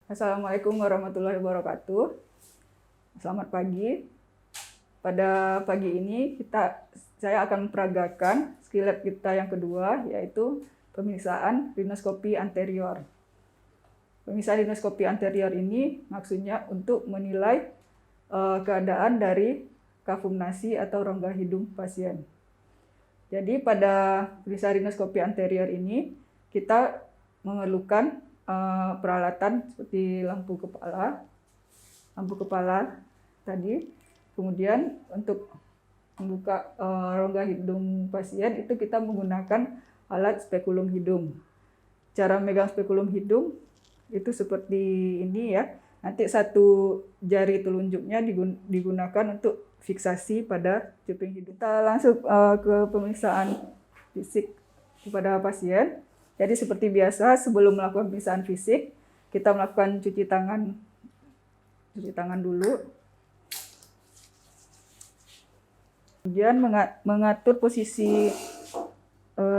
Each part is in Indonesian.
Assalamualaikum warahmatullahi wabarakatuh. Selamat pagi. Pada pagi ini saya akan memperagakan skill lab kita yang kedua, yaitu pemeriksaan rinoskopi anterior. Pemeriksaan rinoskopi anterior ini maksudnya untuk menilai keadaan dari kavum nasi atau rongga hidung pasien. Jadi pada pemeriksaan rinoskopi anterior ini kita memerlukan peralatan seperti lampu kepala tadi. Kemudian untuk membuka rongga hidung pasien itu kita menggunakan alat spekulum hidung. Cara megang spekulum hidung itu seperti ini ya. Nanti satu jari telunjuknya digunakan untuk fiksasi pada cuping hidung. Kita langsung ke pemeriksaan fisik kepada pasien. Jadi seperti biasa, sebelum melakukan pemeriksaan fisik, kita melakukan cuci tangan dulu. Kemudian mengatur posisi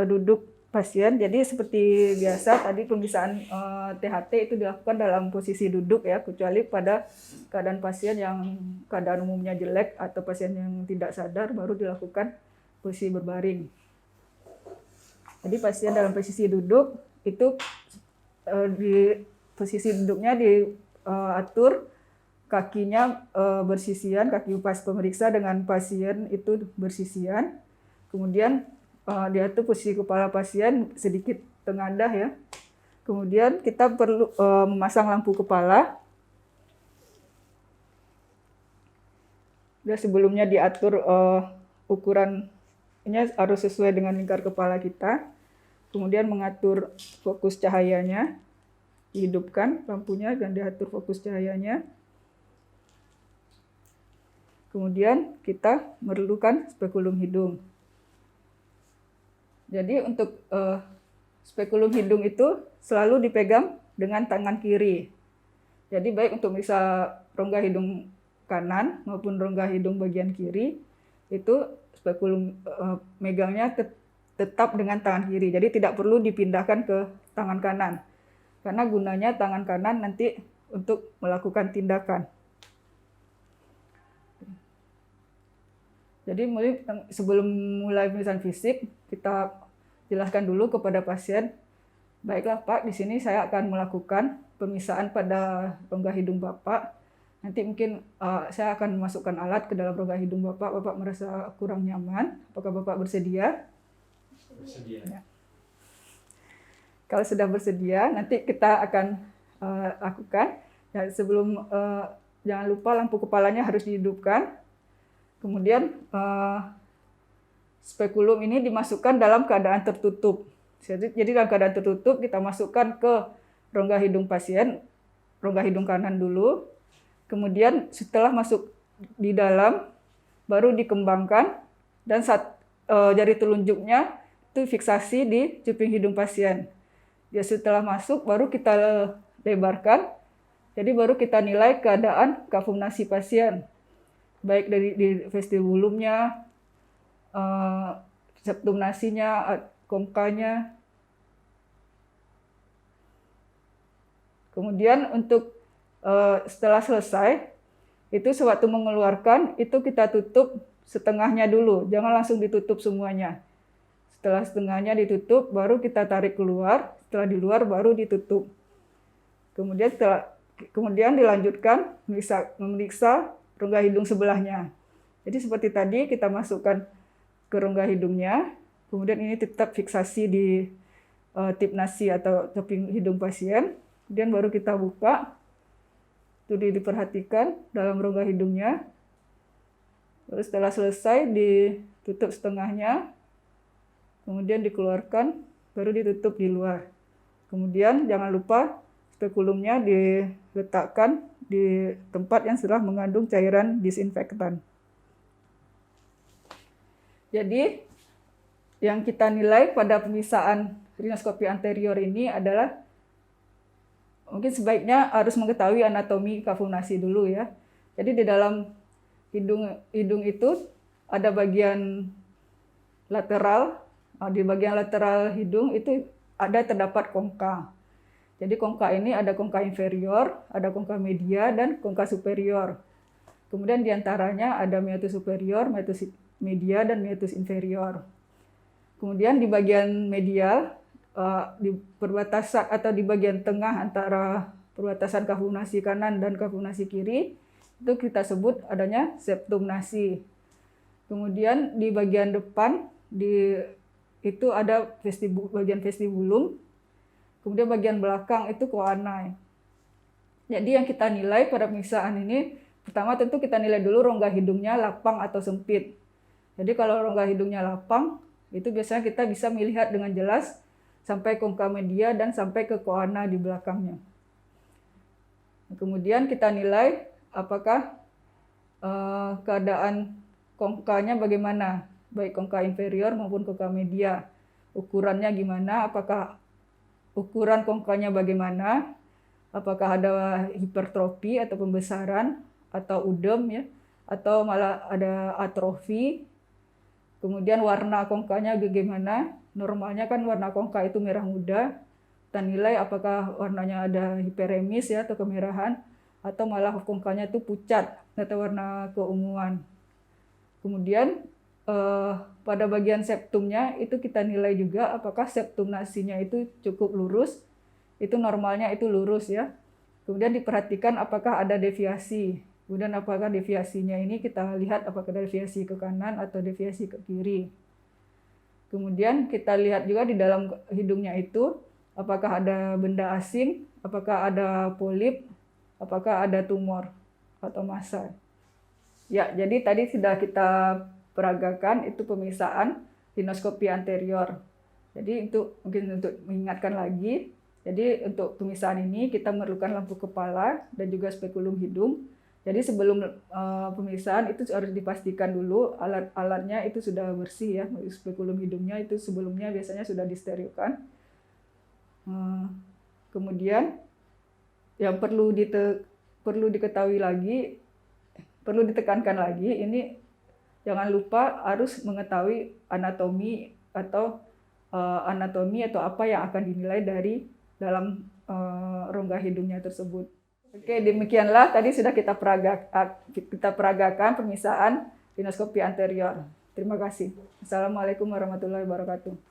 duduk pasien. Jadi seperti biasa tadi pemeriksaan THT itu dilakukan dalam posisi duduk ya, kecuali pada keadaan pasien yang keadaan umumnya jelek atau pasien yang tidak sadar baru dilakukan posisi berbaring. Jadi pasien dalam posisi duduk itu di posisi duduknya diatur kakinya bersisian, kaki pas pemeriksa dengan pasien itu bersisian. Kemudian diatur posisi kepala pasien sedikit tengadah ya. Kemudian kita perlu memasang lampu kepala. Dan sebelumnya diatur ukurannya harus sesuai dengan lingkar kepala kita. Kemudian mengatur fokus cahayanya, dihidupkan lampunya dan diatur fokus cahayanya. Kemudian kita memerlukan spekulum hidung. Jadi untuk spekulum hidung itu selalu dipegang dengan tangan kiri. Jadi baik untuk memeriksa rongga hidung kanan maupun rongga hidung bagian kiri, itu spekulum megangnya tetap dengan tangan kiri. Jadi tidak perlu dipindahkan ke tangan kanan. Karena gunanya tangan kanan nanti untuk melakukan tindakan. Jadi sebelum mulai pemeriksaan fisik, kita jelaskan dulu kepada pasien, baiklah Pak, di sini saya akan melakukan pemeriksaan pada rongga hidung Bapak. Nanti mungkin saya akan memasukkan alat ke dalam rongga hidung Bapak. Bapak merasa kurang nyaman. Apakah Bapak bersedia? Bersedia. Ya. Kalau sudah bersedia, nanti kita akan lakukan. Ya, sebelum jangan lupa lampu kepalanya harus dihidupkan. Kemudian spekulum ini dimasukkan dalam keadaan tertutup. Jadi dalam keadaan tertutup kita masukkan ke rongga hidung pasien, rongga hidung kanan dulu. Kemudian setelah masuk di dalam, baru dikembangkan dan jari telunjuknya itu fiksasi di cuping hidung pasien. Ya, setelah masuk baru kita lebarkan, jadi baru kita nilai keadaan kavum nasi pasien. Baik dari di vestibulumnya, septum nasinya, kongkanya. Kemudian untuk setelah selesai, itu sewaktu mengeluarkan, itu kita tutup setengahnya dulu, jangan langsung ditutup semuanya. Setelah setengahnya ditutup, baru kita tarik keluar, setelah di luar baru ditutup. Kemudian dilanjutkan memeriksa rongga hidung sebelahnya. Jadi seperti tadi kita masukkan ke rongga hidungnya, kemudian ini tetap fiksasi di tip nasi atau cuping hidung pasien, kemudian baru kita buka. Itu diperhatikan dalam rongga hidungnya. Lalu setelah selesai ditutup setengahnya, kemudian dikeluarkan, baru ditutup di luar. Kemudian jangan lupa spekulumnya diletakkan di tempat yang sudah mengandung cairan disinfektan. Jadi yang kita nilai pada pemeriksaan rinoskopi anterior ini adalah mungkin sebaiknya harus mengetahui anatomi kavum nasi dulu ya. Jadi di dalam hidung itu ada bagian lateral, di bagian lateral hidung itu terdapat kongka. Jadi kongka ini ada kongka inferior, ada kongka media, dan kongka superior. Kemudian diantaranya ada meatus superior, meatus media, dan meatus inferior. Kemudian di bagian medial, di perbatasan atau di bagian tengah antara perbatasan kafum nasi kanan dan kafum nasi kiri, itu kita sebut adanya septum nasi. Kemudian di bagian depan itu ada bagian vestibulum. Kemudian bagian belakang itu choanae. Jadi yang kita nilai pada pemeriksaan ini, pertama tentu kita nilai dulu rongga hidungnya lapang atau sempit. Jadi kalau rongga hidungnya lapang, itu biasanya kita bisa melihat dengan jelas sampai kongka media dan sampai ke choana di belakangnya. Kemudian kita nilai apakah keadaan kongkanya bagaimana, baik kongka inferior maupun kongka media. Ukurannya gimana, apakah ukuran kongkanya bagaimana, apakah ada hipertrofi atau pembesaran, atau udem ya, atau malah ada atrofi. Kemudian warna kongkanya bagaimana, normalnya kan warna kongka itu merah muda. Kita nilai apakah warnanya ada hiperemis ya, atau kemerahan, atau malah kongkanya itu pucat atau warna keunguan. Kemudian pada bagian septumnya itu kita nilai juga apakah septum nasinya itu cukup lurus, itu normalnya itu lurus ya. Kemudian diperhatikan apakah ada deviasi. Kemudian apakah deviasinya ini kita lihat apakah ada deviasi ke kanan atau deviasi ke kiri. Kemudian kita lihat juga di dalam hidungnya itu apakah ada benda asing, apakah ada polip, apakah ada tumor atau massa. Ya, jadi tadi sudah kita peragakan itu pemeriksaan rinoskopi anterior. Jadi mungkin untuk mengingatkan lagi, jadi untuk pemeriksaan ini kita memerlukan lampu kepala dan juga spekulum hidung. Jadi sebelum pemeriksaan itu harus dipastikan dulu alat-alatnya itu sudah bersih ya. Spekulum hidungnya itu sebelumnya biasanya sudah disterilkan. Kemudian yang perlu diketahui lagi, perlu ditekankan lagi, ini jangan lupa harus mengetahui anatomi atau apa yang akan dinilai dari dalam rongga hidungnya tersebut. Oke, demikianlah tadi sudah kita peragakan pemeriksaan rinoskopi anterior. Terima kasih. Assalamualaikum warahmatullahi wabarakatuh.